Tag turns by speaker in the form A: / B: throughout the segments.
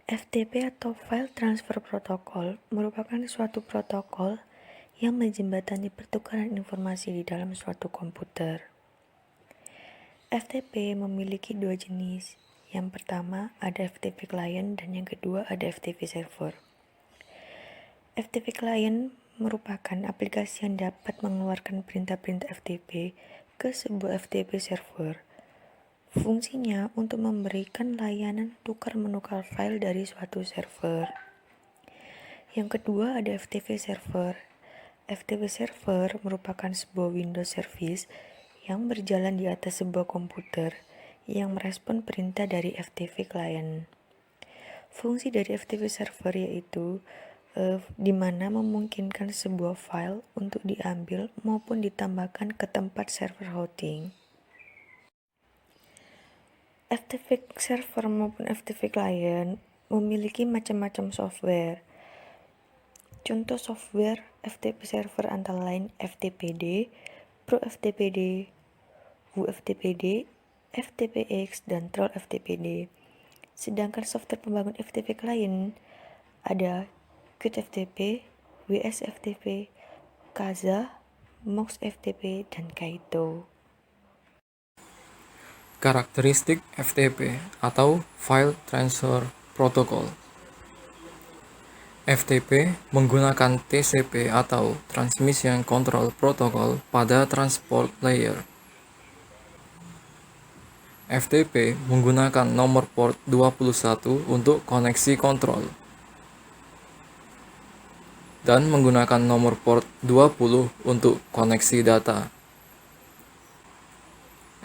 A: FTP atau File Transfer Protocol merupakan suatu protokol yang menjembatani pertukaran informasi di dalam suatu komputer. FTP memiliki dua jenis. Yang pertama ada FTP Client dan yang kedua ada FTP Server. FTP Client merupakan aplikasi yang dapat mengeluarkan perintah-perintah FTP ke sebuah FTP Server. Fungsinya untuk memberikan layanan tukar-menukar file dari suatu server. Yang kedua ada FTP Server. FTP Server merupakan sebuah Windows service yang berjalan di atas sebuah komputer yang merespon perintah dari FTP Client. Fungsi dari FTP Server yaitu di mana memungkinkan sebuah file untuk diambil maupun ditambahkan ke tempat server hosting. FTP Server maupun FTP Client memiliki macam-macam software. Contoh software FTP Server antara lain FTPD, ProFTPD, WFTPD, FTPX, dan Troll FTPD. Sedangkan software pembangun FTP Client ada QtFTP, WSFTP, Kazaa, MoxFTP, dan Kaito.
B: Karakteristik FTP atau File Transfer Protocol. FTP menggunakan TCP atau Transmission Control Protocol pada transport layer. FTP menggunakan nomor port 21 untuk koneksi kontrol dan menggunakan nomor port 20 untuk koneksi data.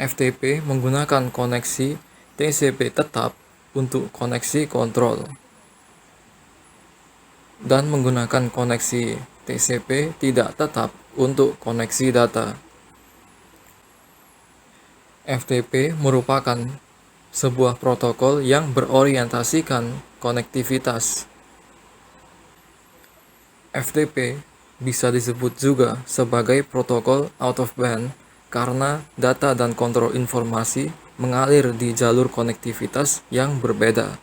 B: FTP menggunakan koneksi TCP tetap untuk koneksi kontrol dan menggunakan koneksi TCP tidak tetap untuk koneksi data. FTP merupakan sebuah protokol yang berorientasikan konektivitas. FTP bisa disebut juga sebagai protokol out of band karena data dan kontrol informasi mengalir di jalur konektivitas yang berbeda.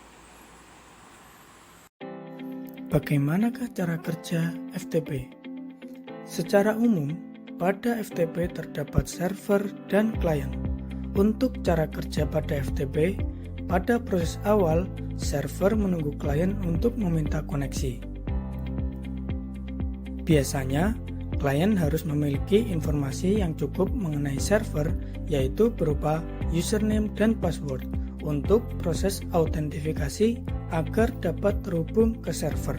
C: Bagaimanakah cara kerja FTP? Secara umum, pada FTP terdapat server dan klien. Untuk cara kerja pada FTP, pada proses awal, server menunggu klien untuk meminta koneksi. Biasanya, klien harus memiliki informasi yang cukup mengenai server, yaitu berupa username dan password untuk proses autentifikasi agar dapat terhubung ke server.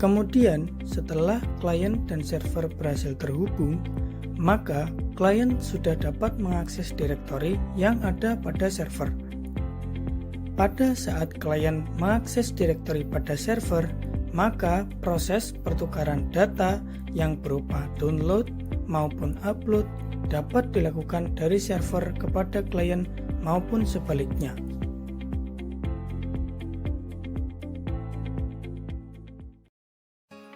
C: Kemudian, setelah klien dan server berhasil terhubung, maka klien sudah dapat mengakses direktori yang ada pada server. Pada saat klien mengakses direktori pada server, maka proses pertukaran data yang berupa download maupun upload dapat dilakukan dari server kepada klien maupun sebaliknya.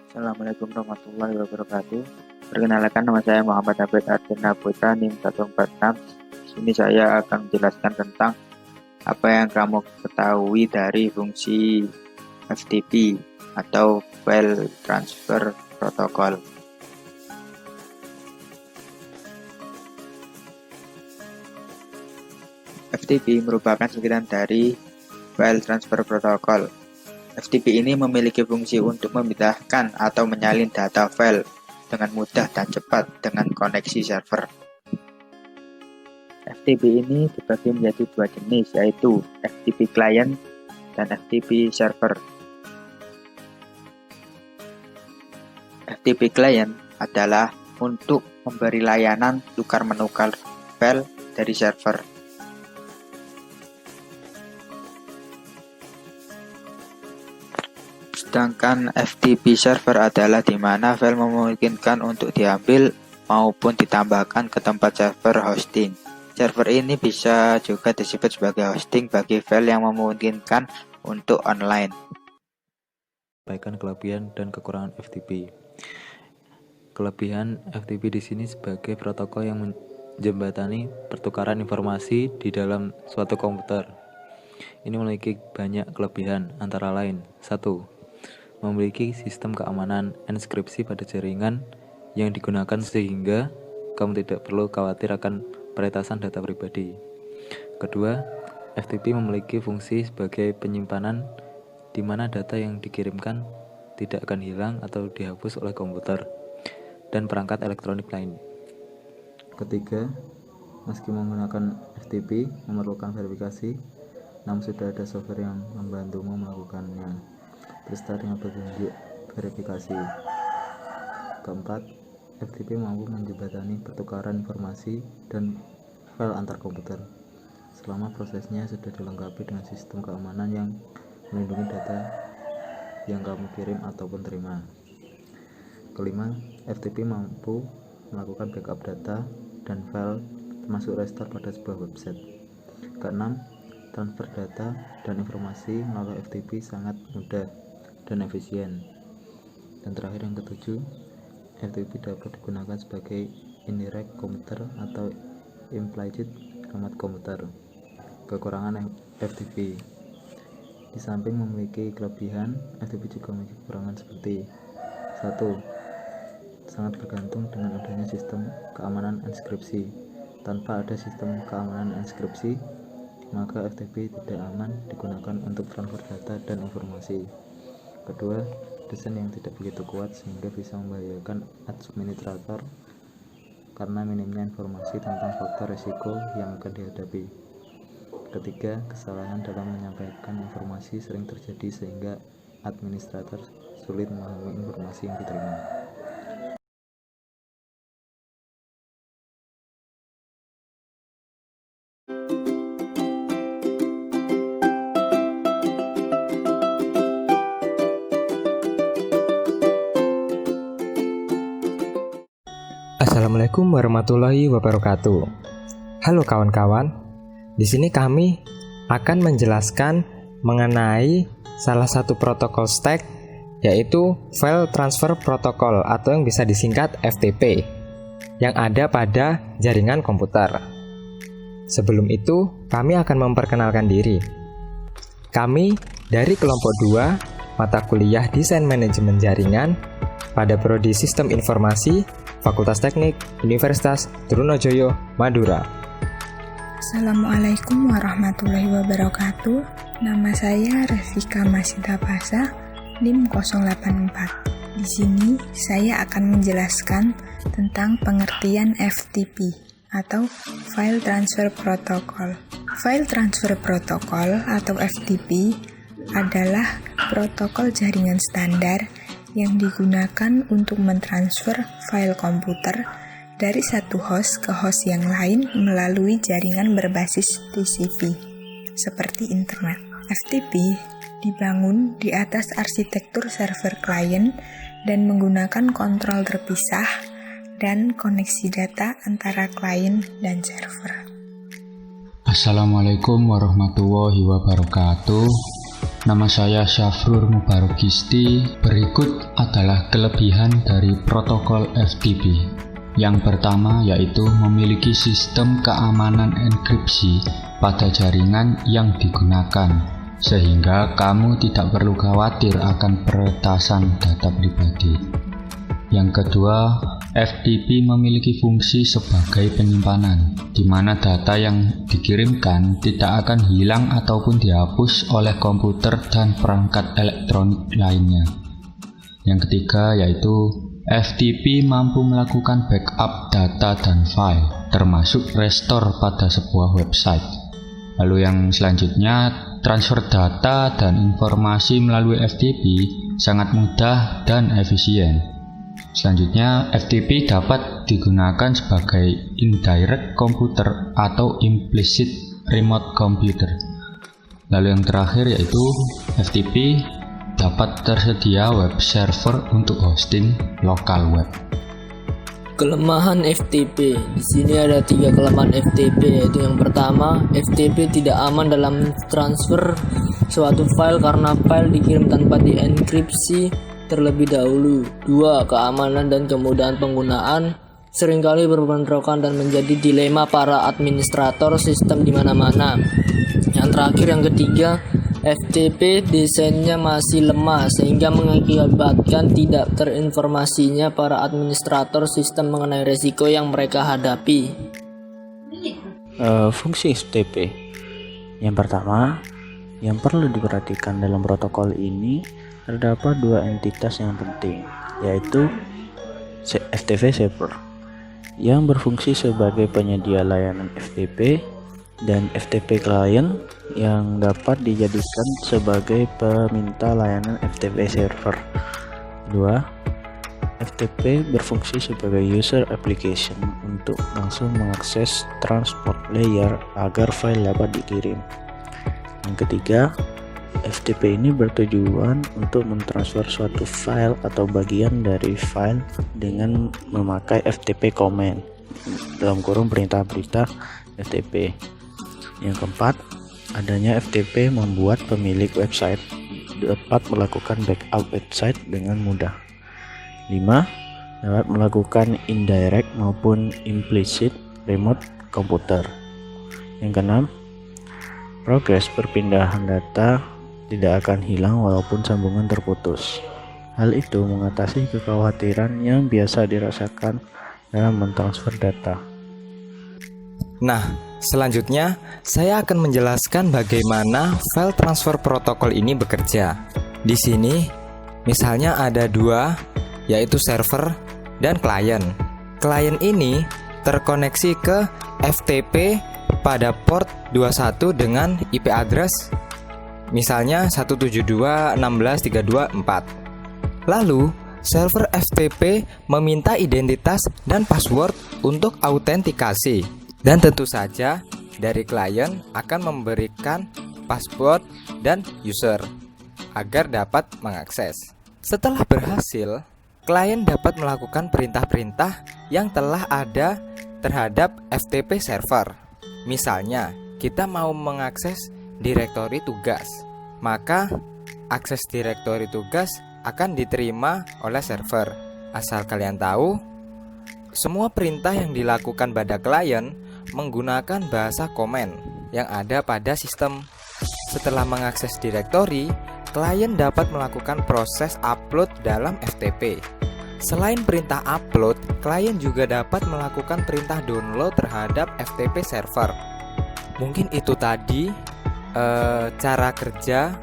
D: Assalamualaikum warahmatullahi wabarakatuh. Perkenalkan, nama saya Muhammad Abed Ardina Putra, NIM 146. Sini saya akan menjelaskan tentang apa yang kamu ketahui dari fungsi FTP atau File Transfer Protocol. FTP merupakan singkatan dari File Transfer Protocol. FTP ini memiliki fungsi untuk memindahkan atau menyalin data file dengan mudah dan cepat dengan koneksi server. FTP ini dibagi menjadi dua jenis, yaitu FTP Client dan FTP Server. FTP Client adalah untuk memberi layanan tukar-menukar file dari server. Sedangkan FTP Server adalah di mana file memungkinkan untuk diambil maupun ditambahkan ke tempat server hosting. Server ini bisa juga disebut sebagai hosting bagi file yang memungkinkan untuk online.
E: Sampaikan kelebihan dan kekurangan FTP. Kelebihan FTP di sini sebagai protokol yang menjembatani pertukaran informasi di dalam suatu komputer. Ini memiliki banyak kelebihan, antara lain 1. Memiliki sistem keamanan enskripsi pada jaringan yang digunakan sehingga kamu tidak perlu khawatir akan peretasan data pribadi. Kedua, FTP memiliki fungsi sebagai penyimpanan di mana data yang dikirimkan tidak akan hilang atau dihapus oleh komputer dan perangkat elektronik lain. Ketiga, meski menggunakan FTP memerlukan verifikasi, namun sudah ada software yang membantumu melakukannya. Terstart dengan petunjuk verifikasi. Keempat, FTP mampu menjembatani pertukaran informasi dan file antar komputer selama prosesnya sudah dilengkapi dengan sistem keamanan yang melindungi data yang kamu kirim ataupun terima. Kelima, FTP mampu melakukan backup data dan file termasuk restore pada sebuah website. Keenam, transfer data dan informasi melalui FTP sangat mudah dan efisien. Dan terakhir yang ketujuh, FTP dapat digunakan sebagai indirect komputer atau implicit remote komputer. Kekurangan FTP. Di samping memiliki kelebihan, FTP juga memiliki kekurangan seperti 1. Sangat bergantung dengan adanya sistem keamanan enskripsi. Tanpa ada sistem keamanan enskripsi, maka FTP tidak aman digunakan untuk transfer data dan informasi. Kedua, desain yang tidak begitu kuat sehingga bisa membahayakan administrator karena minimnya informasi tentang faktor risiko yang akan dihadapi. Ketiga, kesalahan dalam menyampaikan informasi sering terjadi sehingga administrator sulit memahami informasi yang diterima.
F: Assalamualaikum warahmatullahi wabarakatuh. Halo kawan-kawan. Di sini kami akan menjelaskan mengenai salah satu protokol stack, yaitu File Transfer Protocol atau yang bisa disingkat FTP, yang ada pada jaringan komputer. Sebelum itu, kami akan memperkenalkan diri. Kami dari kelompok 2, mata kuliah Desain Manajemen Jaringan pada Prodi Sistem Informasi, Fakultas Teknik, Universitas Trunojoyo, Madura.
G: Assalamualaikum warahmatullahi wabarakatuh. Nama saya Rafika Masida Pasa, NIM 084. Di sini saya akan menjelaskan tentang pengertian FTP atau File Transfer Protocol. File Transfer Protocol atau FTP adalah protokol jaringan standar yang digunakan untuk mentransfer file komputer dari satu host ke host yang lain melalui jaringan berbasis TCP, seperti internet. FTP dibangun di atas arsitektur server klien dan menggunakan kontrol terpisah dan koneksi data antara klien dan server.
H: Assalamualaikum warahmatullahi wabarakatuh. Nama saya Syafrur Mubarokisti. Berikut adalah kelebihan dari protokol FTP. Yang pertama yaitu memiliki sistem keamanan enkripsi pada jaringan yang digunakan, sehingga kamu tidak perlu khawatir akan peretasan data pribadi. Yang kedua, FTP memiliki fungsi sebagai penyimpanan, di mana data yang dikirimkan tidak akan hilang ataupun dihapus oleh komputer dan perangkat elektronik lainnya. Yang ketiga yaitu FTP mampu melakukan backup data dan file, termasuk restore pada sebuah website. Lalu yang selanjutnya, transfer data dan informasi melalui FTP sangat mudah dan efisien. Selanjutnya, FTP dapat digunakan sebagai indirect computer atau implicit remote computer. Lalu yang terakhir yaitu FTP dapat tersedia web server untuk hosting lokal web.
I: Kelemahan FTP. Di sini ada 3 kelemahan FTP, yaitu yang pertama, FTP tidak aman dalam transfer suatu file karena file dikirim tanpa dienkripsi terlebih dahulu. 2. Keamanan dan kemudahan penggunaan seringkali berbentrokan dan menjadi dilema para administrator sistem di mana-mana. Yang terakhir, yang ketiga, FTP desainnya masih lemah sehingga mengakibatkan tidak terinformasinya para administrator sistem mengenai resiko yang mereka hadapi.
J: Fungsi FTP. Yang pertama, yang perlu diperhatikan dalam protokol ini terdapat dua entitas yang penting, yaitu FTP server yang berfungsi sebagai penyedia layanan FTP dan FTP client yang dapat dijadikan sebagai peminta layanan FTP server. Kedua, FTP berfungsi sebagai user application untuk langsung mengakses transport layer agar file dapat dikirim. Yang ketiga, FTP ini bertujuan untuk mentransfer suatu file atau bagian dari file dengan memakai FTP command dalam kurung perintah-perintah FTP. Yang keempat, adanya FTP membuat pemilik website dapat melakukan backup website dengan mudah. 5. Dapat melakukan indirect maupun implicit remote komputer. Yang keenam, progres perpindahan data tidak akan hilang walaupun sambungan terputus. Hal itu mengatasi kekhawatiran yang biasa dirasakan dalam mentransfer data.
F: Nah, selanjutnya saya akan menjelaskan bagaimana file transfer protokol ini bekerja. Di sini, misalnya ada dua, yaitu server dan klien. Klien ini terkoneksi ke FTP pada port 21 dengan IP address misalnya 172.16.324. Lalu, server FTP meminta identitas dan password untuk autentikasi. Dan tentu saja dari klien akan memberikan password dan user agar dapat mengakses. Setelah berhasil, klien dapat melakukan perintah-perintah yang telah ada terhadap FTP server. Misalnya, kita mau mengakses direktori tugas, maka akses direktori tugas akan diterima oleh server. Asal kalian tahu, semua perintah yang dilakukan pada klien menggunakan bahasa komen yang ada pada sistem. Setelah mengakses direktori, klien dapat melakukan proses upload dalam FTP. Selain perintah upload, klien juga dapat melakukan perintah download terhadap FTP server. Mungkin itu tadi cara kerja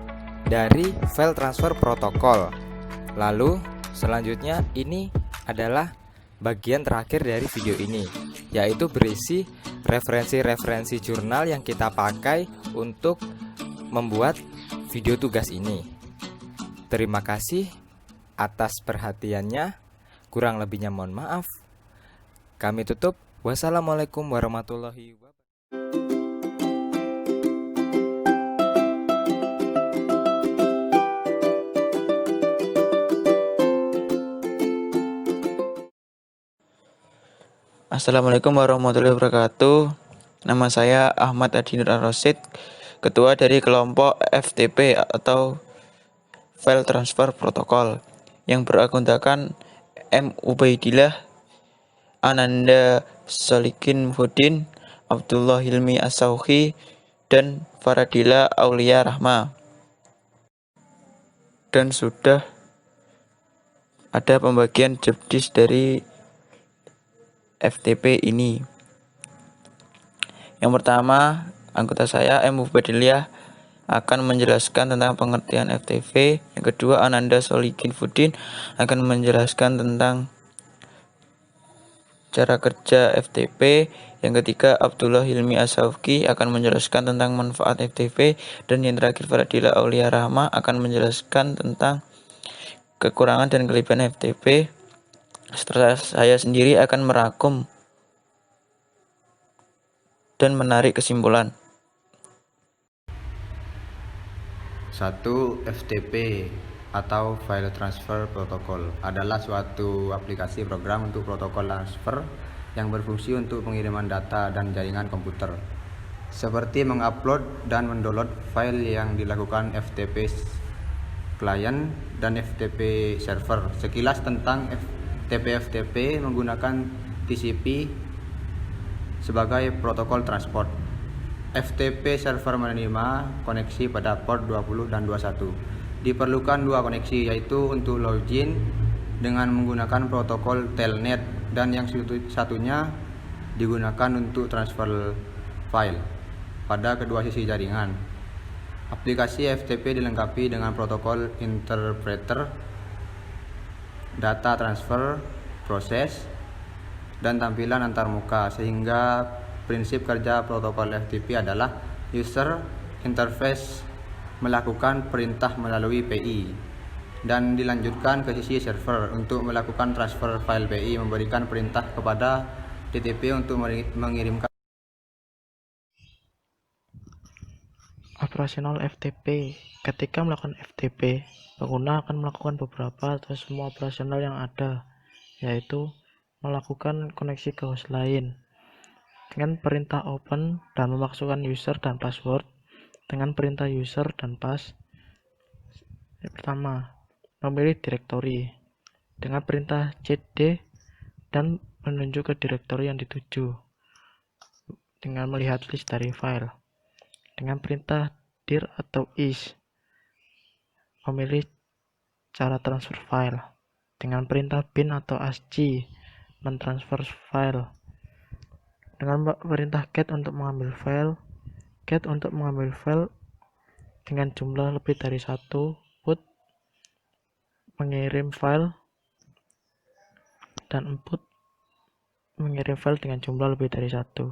F: dari file transfer protokol. Lalu selanjutnya ini adalah bagian terakhir dari video ini, yaitu berisi referensi-referensi jurnal yang kita pakai untuk membuat video tugas ini. Terima kasih atas perhatiannya. Kurang lebihnya mohon maaf. Kami tutup. Wassalamualaikum warahmatullahi wabarakatuh.
K: Assalamualaikum warahmatullahi wabarakatuh. Nama saya Ahmad Adinur Ar-Rasyid, Ketua dari kelompok FTP atau File Transfer Protocol yang berakuntakan M. Ubaidillah, Ananda Solikin Muhyiddin, Abdullah Hilmi As-Sauhi, dan Faradila Aulia Rahma. Dan sudah ada pembagian job desk dari FTP ini. Yang pertama, anggota saya M. Ubaidillah akan menjelaskan tentang pengertian FTP. Yang kedua, Ananda Solikin Muhyiddin akan menjelaskan tentang cara kerja FTP. Yang ketiga, Abdullah Hilmi As-Sauhi akan menjelaskan tentang manfaat FTP. Dan yang terakhir, Faradila Aulia Rahma akan menjelaskan tentang kekurangan dan kelebihan FTP. Setelah saya sendiri akan merangkum dan menarik kesimpulan.
L: 1. FTP atau File Transfer Protocol adalah suatu aplikasi program untuk protokol transfer yang berfungsi untuk pengiriman data dan jaringan komputer, seperti mengupload dan mendownload file yang dilakukan FTP client dan FTP server. Sekilas tentang FTP menggunakan TCP sebagai protokol transport. FTP server menerima koneksi pada port 20 dan 21. Diperlukan dua koneksi, yaitu untuk login dengan menggunakan protokol telnet dan yang satunya digunakan untuk transfer file pada kedua sisi jaringan. Aplikasi FTP dilengkapi dengan protokol interpreter, data transfer, proses, dan tampilan antarmuka, sehingga prinsip kerja protokol FTP adalah user interface melakukan perintah melalui PI dan dilanjutkan ke sisi server untuk melakukan transfer file PI, memberikan perintah kepada TTP untuk mengirimkan.
M: Operasional FTP. Ketika melakukan FTP, pengguna akan melakukan beberapa atau semua operasional yang ada, yaitu melakukan koneksi ke host lain dengan perintah open dan memasukkan user dan password dengan perintah user dan pass. Yang pertama, memilih direktori dengan perintah cd dan menunjuk ke direktori yang dituju dengan melihat list dari file. Dengan perintah dir atau is, memilih cara transfer file. Dengan perintah bin atau ascii, mentransfer file. Dengan perintah get untuk mengambil file, get untuk mengambil file dengan jumlah lebih dari satu, put mengirim file, dan input mengirim file dengan jumlah lebih dari satu.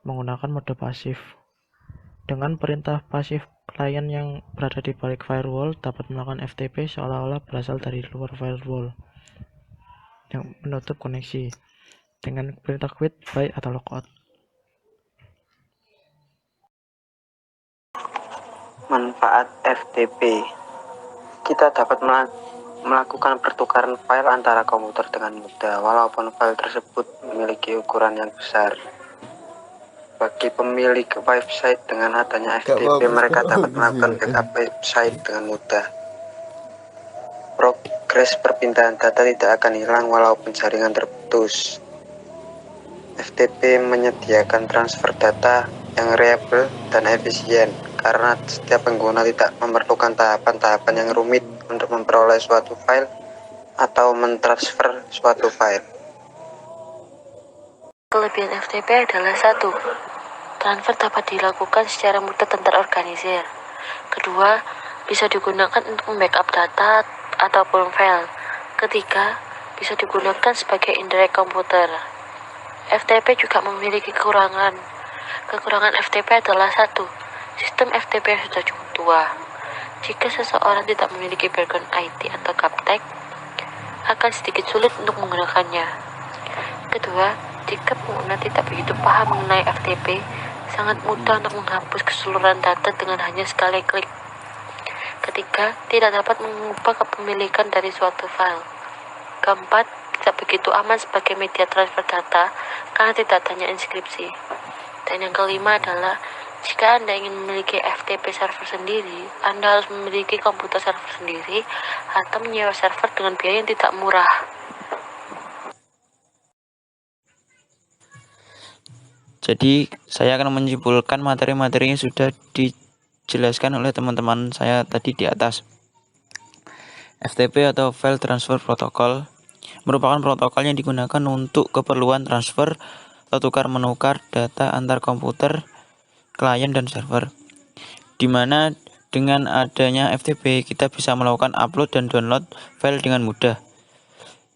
M: Menggunakan mode pasif. Dengan perintah pasif, klien yang berada di balik firewall dapat melakukan FTP seolah-olah berasal dari luar firewall yang menutup koneksi. Dengan perintah quit, buy, atau logout.
N: Manfaat FTP. Kita dapat melakukan pertukaran file antara komputer dengan mudah, walaupun file tersebut memiliki ukuran yang besar. Bagi pemilik website, dengan adanya FTP, mereka dapat melakukan backup website dengan mudah. Progres perpindahan data tidak akan hilang walaupun jaringan terputus. FTP menyediakan transfer data yang reliable dan efisien karena setiap pengguna tidak memerlukan tahapan-tahapan yang rumit untuk memperoleh suatu file atau mentransfer suatu file.
O: Kelebihan FTP adalah 1. Transfer dapat dilakukan secara mudah dan terorganisir. Kedua, bisa digunakan untuk membackup data ataupun file. Ketiga, bisa digunakan sebagai indirect komputer. FTP juga memiliki kekurangan. Kekurangan FTP adalah 1. Sistem FTP sudah cukup tua. Jika seseorang tidak memiliki background IT atau gaptek, akan sedikit sulit untuk menggunakannya. Kedua, jika pengguna tidak begitu paham mengenai FTP, sangat mudah untuk menghapus keseluruhan data dengan hanya sekali klik. Ketiga, tidak dapat mengubah kepemilikan dari suatu file. Keempat, tidak begitu aman sebagai media transfer data karena tidak adanya inskripsi. Dan yang kelima adalah, jika Anda ingin memiliki FTP server sendiri, Anda harus memiliki komputer server sendiri atau menyewa server dengan biaya yang tidak murah.
K: Jadi, saya akan menyimpulkan materi-materi yang sudah dijelaskan oleh teman-teman saya tadi di atas. FTP atau File Transfer Protocol merupakan protokol yang digunakan untuk keperluan transfer atau tukar-menukar data antar komputer, klien, dan server. Di mana dengan adanya FTP, kita bisa melakukan upload dan download file dengan mudah.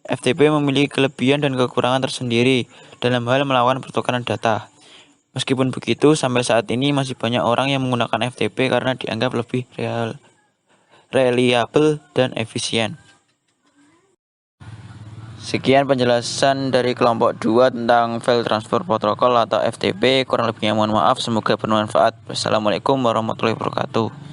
K: FTP memiliki kelebihan dan kekurangan tersendiri dalam hal melakukan pertukaran data. Meskipun begitu, sampai saat ini masih banyak orang yang menggunakan FTP karena dianggap lebih reliable dan efisien. Sekian penjelasan dari kelompok 2 tentang File Transfer Protocol atau FTP. Kurang lebihnya mohon maaf, semoga bermanfaat. Wassalamualaikum warahmatullahi wabarakatuh.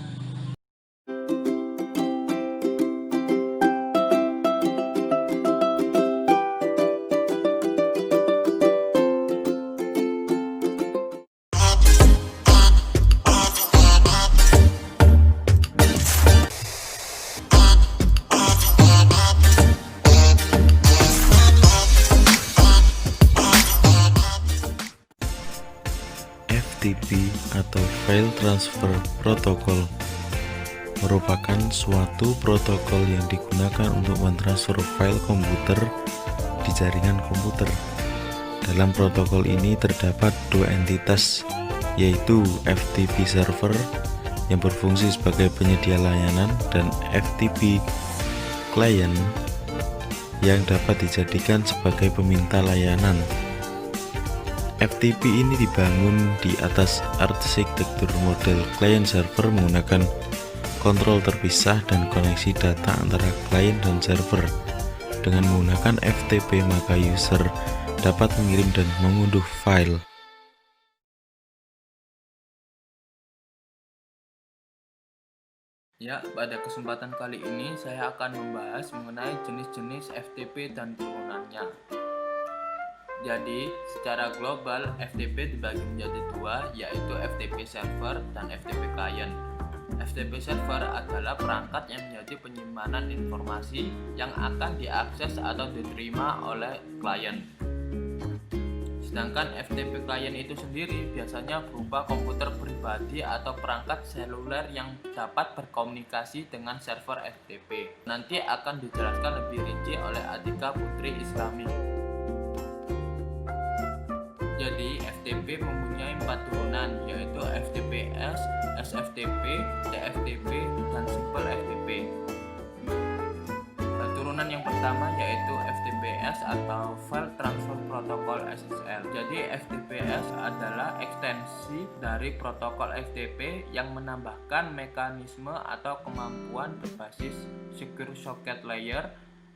P: File Transfer Protocol merupakan suatu protokol yang digunakan untuk mentransfer file komputer di jaringan komputer. Dalam protokol ini terdapat dua entitas, yaitu FTP server yang berfungsi sebagai penyedia layanan dan FTP client yang dapat dijadikan sebagai peminta layanan. FTP ini dibangun di atas arsitektur model client server menggunakan kontrol terpisah dan koneksi data antara klien dan server. Dengan menggunakan FTP, maka user dapat mengirim dan mengunduh file.
K: Ya, pada kesempatan kali ini saya akan membahas mengenai jenis-jenis FTP dan turunannya. Jadi, secara global FTP dibagi menjadi dua, yaitu FTP server dan FTP client. FTP server adalah perangkat yang menjadi penyimpanan informasi yang akan diakses atau diterima oleh klien. Sedangkan FTP client itu sendiri biasanya berupa komputer pribadi atau perangkat seluler yang dapat berkomunikasi dengan server FTP. Nanti akan dijelaskan lebih rinci oleh Atika Putri Islami. Jadi FTP mempunyai 4 turunan, yaitu FTPS, SFTP, TFTP, dan Simple FTP. Turunan yang pertama yaitu FTPS atau File Transfer Protocol SSL. Jadi FTPS adalah ekstensi dari protokol FTP yang menambahkan mekanisme atau kemampuan berbasis Secure Socket Layer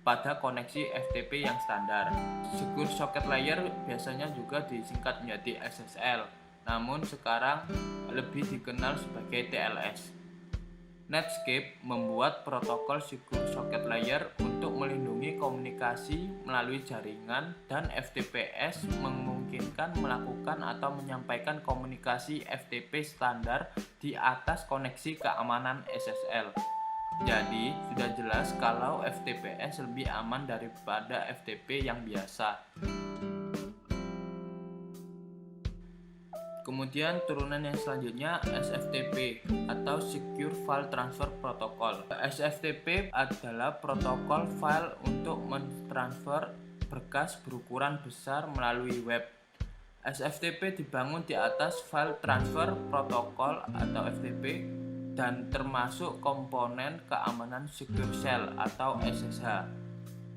K: pada koneksi FTP yang standar. Secure Socket Layer biasanya juga disingkat menjadi SSL, namun sekarang lebih dikenal sebagai TLS. Netscape membuat protokol Secure Socket Layer untuk melindungi komunikasi melalui jaringan, dan FTPS memungkinkan melakukan atau menyampaikan komunikasi FTP standar di atas koneksi keamanan SSL. Jadi, sudah jelas kalau FTPS lebih aman daripada FTP yang biasa. Kemudian turunan yang selanjutnya SFTP atau Secure File Transfer Protocol. SFTP adalah protokol file untuk mentransfer berkas berukuran besar melalui web. SFTP dibangun di atas File Transfer Protocol atau FTP dan termasuk komponen keamanan Secure Shell atau SSH.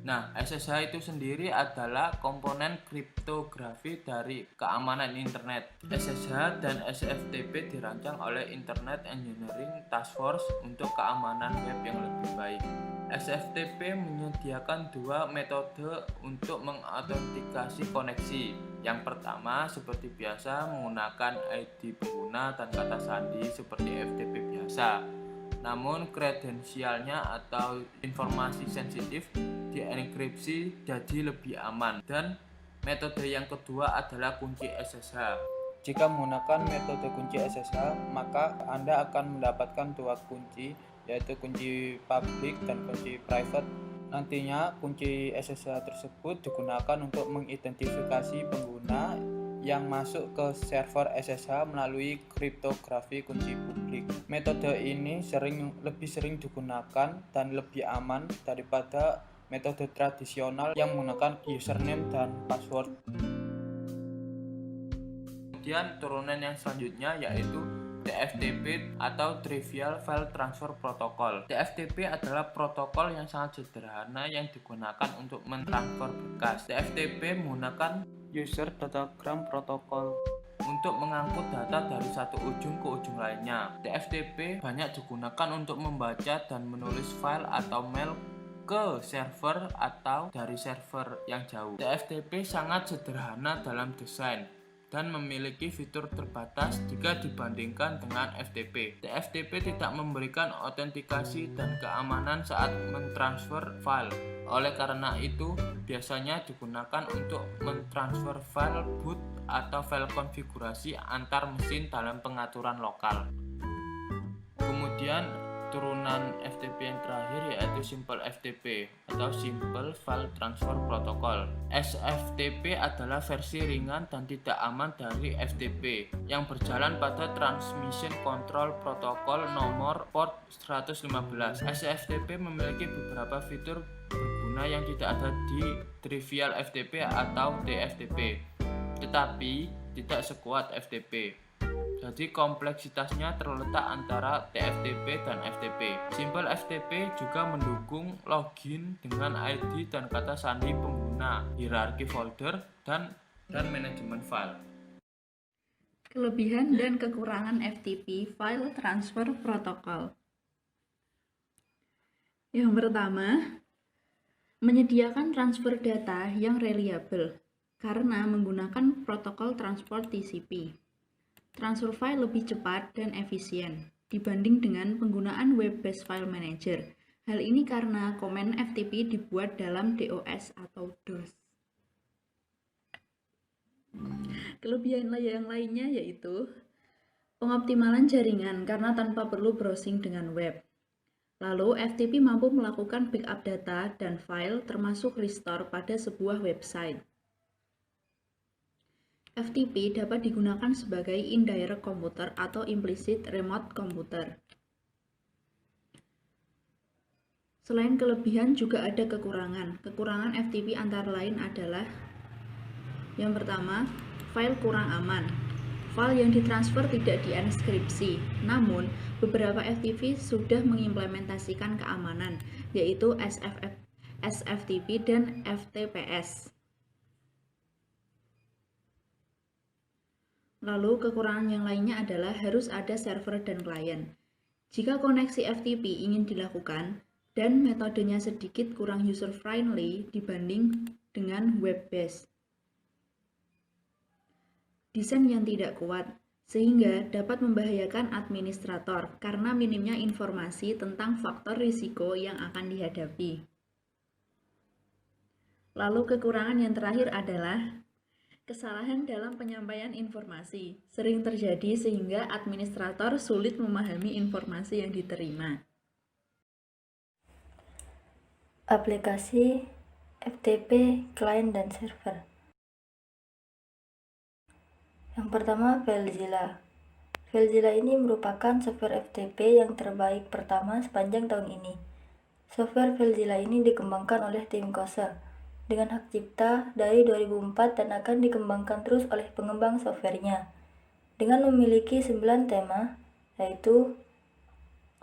K: Nah, SSH itu sendiri adalah komponen kriptografi dari keamanan internet. SSH dan SFTP dirancang oleh Internet Engineering Task Force untuk keamanan web yang lebih baik. SFTP menyediakan dua metode untuk mengautentikasi koneksi. Yang pertama, seperti biasa, menggunakan ID pengguna dan kata sandi seperti FTP biasa. Namun kredensialnya atau informasi sensitif dienkripsi jadi lebih aman. Dan metode yang kedua adalah kunci SSH. Jika menggunakan metode kunci SSH, maka Anda akan mendapatkan dua kunci, yaitu kunci public dan kunci private. Nantinya kunci SSH tersebut digunakan untuk mengidentifikasi pengguna yang masuk ke server SSH melalui kriptografi kunci publik. Metode ini lebih sering digunakan dan lebih aman daripada metode tradisional yang menggunakan username dan password. Kemudian turunan yang selanjutnya yaitu TFTP atau Trivial File Transfer Protocol. TFTP adalah protokol yang sangat sederhana yang digunakan untuk mentransfer berkas. TFTP menggunakan User Datagram Protocol untuk mengangkut data dari satu ujung ke ujung lainnya. TFTP banyak digunakan untuk membaca dan menulis file atau mail ke server atau dari server yang jauh. TFTP sangat sederhana dalam desain dan memiliki fitur terbatas jika dibandingkan dengan FTP. TFTP tidak memberikan autentikasi dan keamanan saat mentransfer file. Oleh karena itu, biasanya digunakan untuk mentransfer file boot atau file konfigurasi antar mesin dalam pengaturan lokal. Kemudian
Q: turunan FTP yang terakhir yaitu Simple FTP atau Simple File Transfer Protocol. SFTP adalah versi ringan dan tidak aman dari FTP yang berjalan pada Transmission Control Protocol nomor port 115. SFTP memiliki beberapa fitur berguna yang tidak ada di Trivial FTP atau TFTP, tetapi tidak sekuat FTP. Jadi kompleksitasnya terletak antara TFTP dan FTP. Simple FTP juga mendukung login dengan ID dan kata sandi pengguna, hierarki folder, dan manajemen file.
R: Kelebihan dan kekurangan FTP File Transfer Protocol. Yang pertama, menyediakan transfer data yang reliable karena menggunakan protokol transport TCP. Transfer file lebih cepat dan efisien dibanding dengan penggunaan Web-based File Manager. Hal ini karena komen FTP dibuat dalam DOS atau DOS. Kelebihan yang lainnya yaitu pengoptimalan jaringan karena tanpa perlu browsing dengan web. Lalu, FTP mampu melakukan backup data dan file termasuk restore pada sebuah website. FTP dapat digunakan sebagai indirect computer atau implicit remote computer. Selain kelebihan juga ada kekurangan. Kekurangan FTP antara lain adalah yang pertama, file kurang aman. File yang ditransfer tidak dienkripsi. Namun, beberapa FTP sudah mengimplementasikan keamanan, yaitu SFTP dan FTPS. Lalu, kekurangan yang lainnya adalah harus ada server dan klien. Jika koneksi FTP ingin dilakukan, dan metodenya sedikit kurang user-friendly dibanding dengan web-based. Desain yang tidak kuat, sehingga dapat membahayakan administrator karena minimnya informasi tentang faktor risiko yang akan dihadapi. Lalu, kekurangan yang terakhir adalah kesalahan dalam penyampaian informasi sering terjadi sehingga administrator sulit memahami informasi yang diterima.
A: Aplikasi FTP, klien dan server. Yang pertama, FileZilla. FileZilla ini merupakan software FTP yang terbaik pertama sepanjang tahun ini. Software FileZilla ini dikembangkan oleh tim Kose dengan hak cipta dari 2004 dan akan dikembangkan terus oleh pengembang softwarenya dengan memiliki 9 tema, yaitu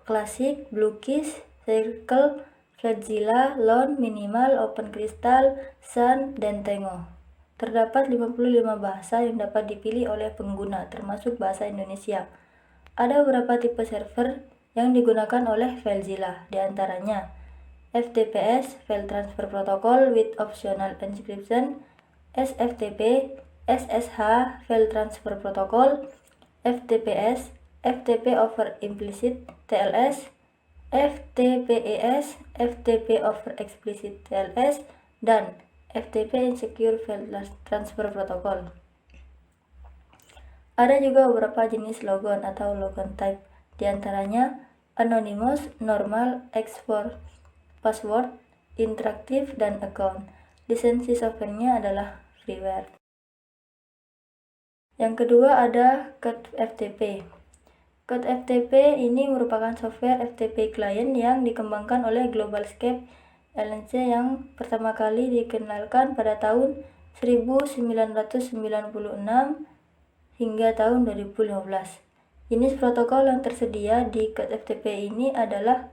A: Classic, Bluekiss, Circle, FlatZilla, Lone, Minimal, OpenCrystal, Sun, dan Tango. Terdapat 55 bahasa yang dapat dipilih oleh pengguna, termasuk bahasa Indonesia. Ada beberapa tipe server yang digunakan oleh FileZilla, di antaranya FTPS, File Transfer Protocol with Optional Encryption, SFTP, SSH, File Transfer Protocol, FTPS, FTP over Implicit TLS, FTPES, FTP over Explicit TLS, dan FTP Insecure File Transfer Protocol. Ada juga beberapa jenis logon atau logon type, di antaranya Anonymous, Normal, Export, Password, Interaktif, dan Account. Lisensi softwarenya adalah freeware. Yang kedua ada CodeFTP. CodeFTP ini merupakan software FTP client yang dikembangkan oleh GlobalScape LLC yang pertama kali dikenalkan pada tahun 1996 hingga tahun 2015. Jenis protokol yang tersedia di CodeFTP ini adalah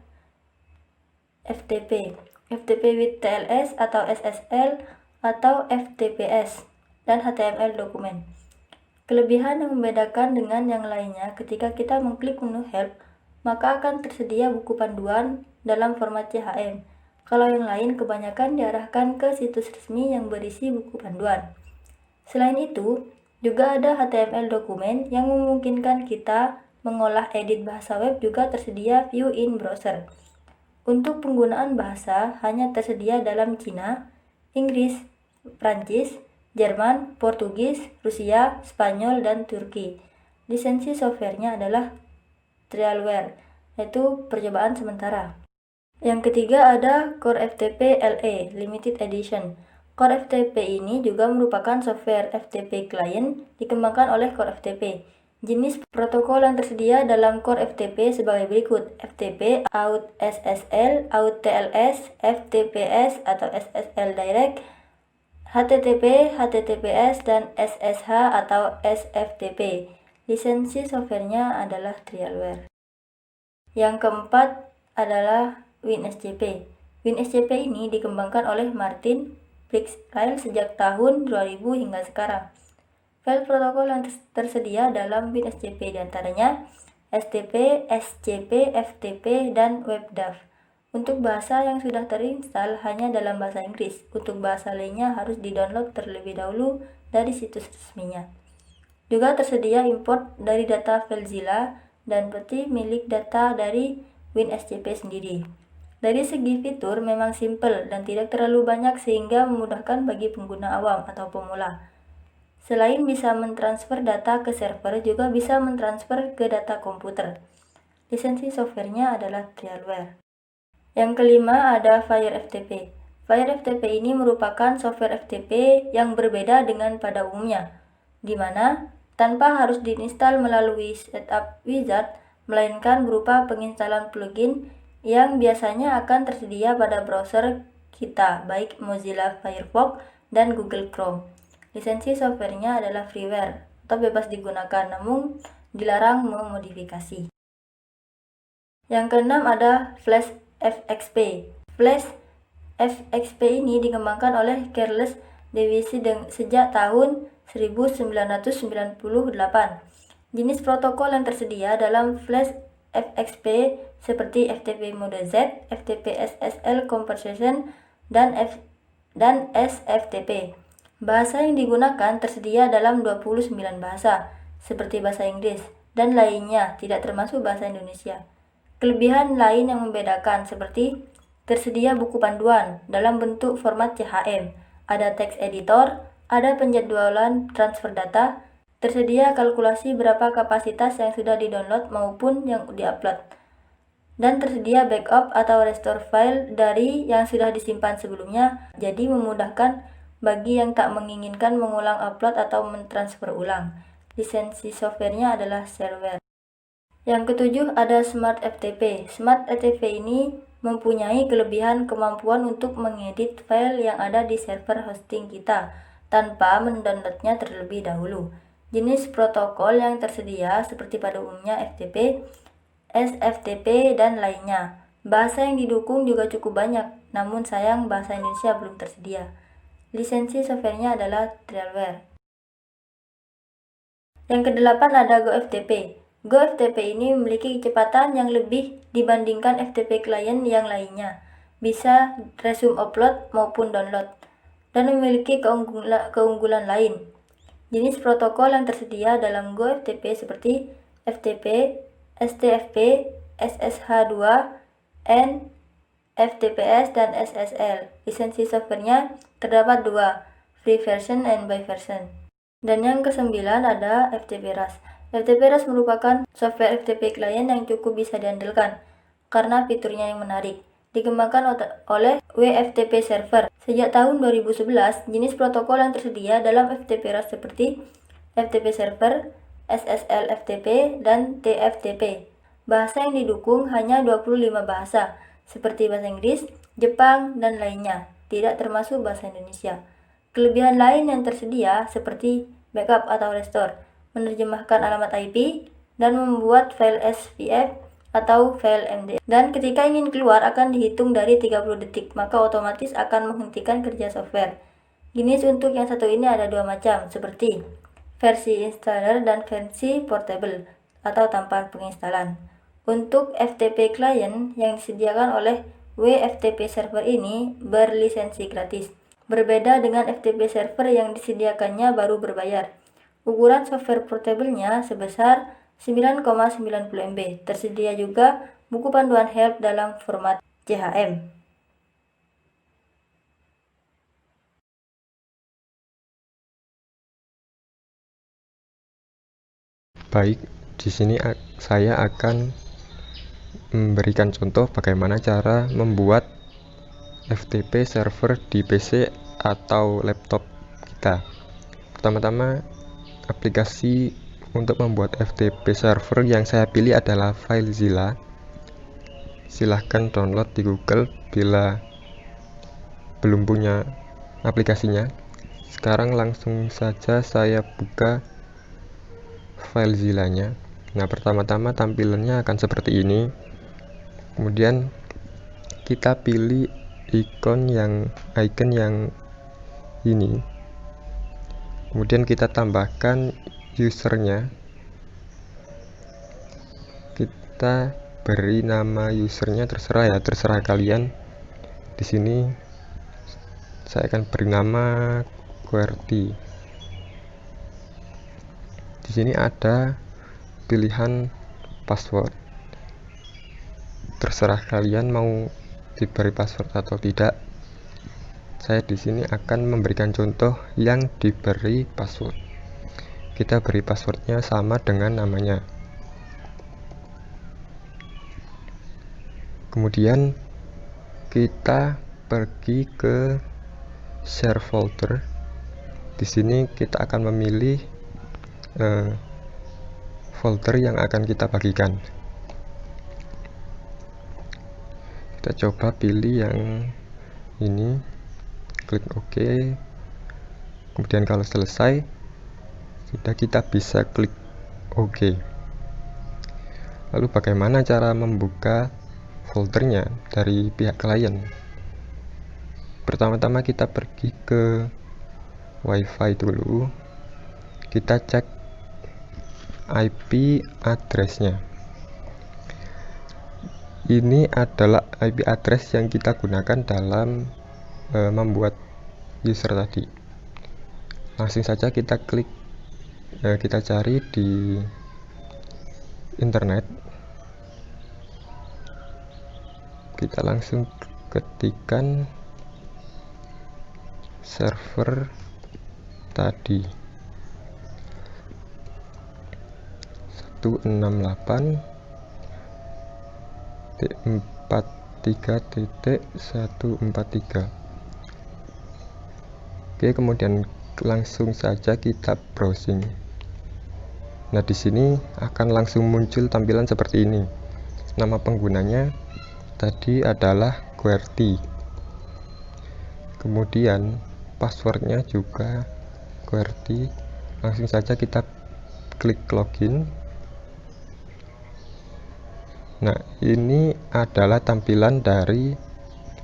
A: FTP, FTP with TLS atau SSL atau FTPS, dan HTML dokumen. Kelebihan yang membedakan dengan yang lainnya ketika kita mengklik menu Help, maka akan tersedia buku panduan dalam format CHM. Kalau yang lain kebanyakan diarahkan ke situs resmi yang berisi buku panduan. Selain itu, juga ada HTML dokumen yang memungkinkan kita mengolah edit bahasa web juga tersedia view in browser. Untuk penggunaan bahasa hanya tersedia dalam Cina, Inggris, Prancis, Jerman, Portugis, Rusia, Spanyol, dan Turki. Lisensi softwarenya adalah Trialware.
S: yaitu percobaan sementara. Yang ketiga ada Core FTP LE Limited Edition. Core FTP ini juga merupakan software FTP client dikembangkan oleh Core FTP. Jenis protokol yang tersedia dalam Core FTP sebagai berikut: FTP, Out SSL, Out TLS, FTPS atau SSL Direct, HTTP, HTTPS, dan SSH atau SFTP. Lisensi softwarenya adalah Trialware. Yang keempat adalah WinSCP. WinSCP ini dikembangkan oleh Martin Blixfile sejak tahun 2000 hingga sekarang. File protokol yang tersedia dalam WinSCP diantaranya STP, SCP, FTP, dan WebDAV. Untuk bahasa yang sudah terinstal hanya dalam bahasa Inggris. Untuk bahasa lainnya harus di-download terlebih dahulu dari situs resminya. Juga tersedia import dari data FileZilla dan peti milik data dari WinSCP sendiri. Dari segi fitur memang simple dan tidak terlalu banyak sehingga memudahkan bagi pengguna awam atau pemula. Selain bisa mentransfer data ke server, juga bisa mentransfer ke data komputer. Lisensi softwarenya adalah Trialware. Yang kelima ada FireFTP. FireFTP ini merupakan software FTP yang berbeda dengan pada umumnya, di mana tanpa harus diinstal melalui setup wizard, melainkan berupa penginstalan plugin yang biasanya akan tersedia pada browser kita, baik Mozilla Firefox dan Google Chrome. Lisensi softwarenya adalah freeware atau bebas digunakan, namun dilarang memodifikasi. Yang keenam ada Flash FXP. Flash FXP ini dikembangkan oleh Careless Divisi sejak tahun 1998. Jenis protokol yang tersedia dalam Flash FXP seperti FTP Mode Z, FTP SSL Conversation, dan SFTP. Bahasa yang digunakan tersedia dalam 29 bahasa, seperti bahasa Inggris, dan lainnya, tidak termasuk bahasa Indonesia. Kelebihan lain yang membedakan seperti tersedia buku panduan dalam bentuk format CHM, ada text editor, ada penjadwalan transfer data, tersedia kalkulasi berapa kapasitas yang sudah di-download maupun yang di-upload, dan tersedia backup atau restore file dari yang sudah disimpan sebelumnya, jadi memudahkan bagi yang tak menginginkan mengulang upload atau mentransfer ulang. Lisensi softwarenya adalah shareware. Yang ketujuh ada Smart FTP. Smart FTP ini mempunyai kelebihan kemampuan untuk mengedit file yang ada di server hosting kita tanpa mendownloadnya terlebih dahulu. Jenis protokol yang tersedia seperti pada umumnya FTP, SFTP, dan lainnya. Bahasa yang didukung juga cukup banyak, namun sayang bahasa Indonesia belum tersedia. Lisensi softwarenya adalah Trialware. Yang kedelapan ada GoFTP. GoFTP ini memiliki kecepatan yang lebih dibandingkan FTP client yang lainnya. Bisa resume upload maupun download, dan memiliki keunggulan lain. Jenis protokol yang tersedia dalam GoFTP seperti FTP, STFP, SSH2, FTPS, dan SSL. Lisensi softwarenya terdapat dua, free version and buy version. Dan yang kesembilan ada FTPRAS. FTPRAS merupakan software FTP client yang cukup bisa diandalkan karena fiturnya yang menarik. Dikembangkan oleh WFTP Server. Sejak tahun 2011, jenis protokol yang tersedia dalam FTPRAS seperti FTP Server, SSL FTP, dan TFTP. Bahasa yang didukung hanya 25 bahasa, seperti bahasa Inggris, Jepang, dan lainnya, tidak termasuk bahasa Indonesia. Kelebihan lain yang tersedia seperti backup atau restore, menerjemahkan alamat IP, dan membuat file SVF atau file MD. Dan ketika ingin keluar akan dihitung dari 30 detik, maka otomatis akan menghentikan kerja software. Jenis untuk yang satu ini ada dua macam, seperti versi installer dan versi portable atau tanpa penginstalan. Untuk FTP client yang disediakan oleh WFTP server ini berlisensi gratis. Berbeda dengan FTP server yang disediakannya baru berbayar. Ukuran software portable-nya sebesar 9,90 MB. Tersedia juga buku panduan help dalam format CHM.
F: Baik, di sini saya akan memberikan contoh bagaimana cara membuat FTP server di PC atau laptop kita. Pertama-tama, aplikasi untuk membuat FTP server yang saya pilih adalah FileZilla. Silahkan download di Google bila belum punya aplikasinya. Sekarang langsung saja saya buka FileZilla-nya. Nah, pertama-tama tampilannya akan seperti ini. Kemudian kita pilih icon yang ini. Kemudian kita tambahkan usernya. Kita beri nama usernya, terserah kalian. Di sini saya akan beri nama QWERTY. Di sini ada pilihan password. Terserah kalian mau diberi password atau tidak. Saya di sini akan memberikan contoh yang diberi password. Kita beri passwordnya sama dengan namanya. Kemudian kita pergi ke share folder. Di sini kita akan memilih folder yang akan kita bagikan. Kita coba pilih yang ini. Klik OK. Kemudian kalau selesai, sudah kita bisa klik OK. Lalu bagaimana cara membuka foldernya dari pihak klien? Pertama-tama kita pergi ke WiFi dulu. Kita cek IP address-nya. Ini adalah IP address yang kita gunakan dalam membuat user tadi. Langsung saja kita klik, kita cari di internet. Kita langsung ketikkan server tadi 168.43.143. Oke, kemudian langsung saja kita browsing. Nah, di sini akan langsung muncul tampilan seperti ini. Nama penggunanya tadi adalah QWERTY. Kemudian passwordnya juga QWERTY. Langsung saja kita klik login. Nah, ini adalah tampilan dari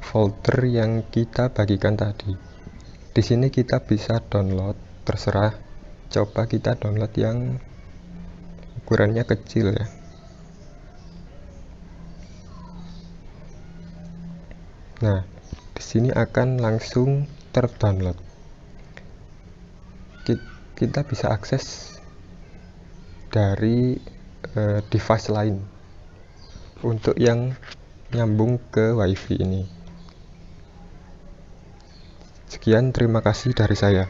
F: folder yang kita bagikan tadi. Di sini kita bisa download, terserah. Coba kita download yang ukurannya kecil ya. Nah, di sini akan langsung terdownload. Kita bisa akses dari device lain untuk yang nyambung ke WiFi ini. Sekian, terima kasih dari saya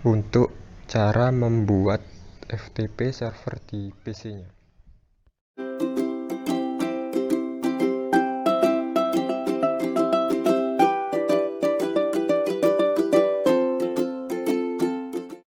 F: untuk cara membuat FTP server di PC-nya.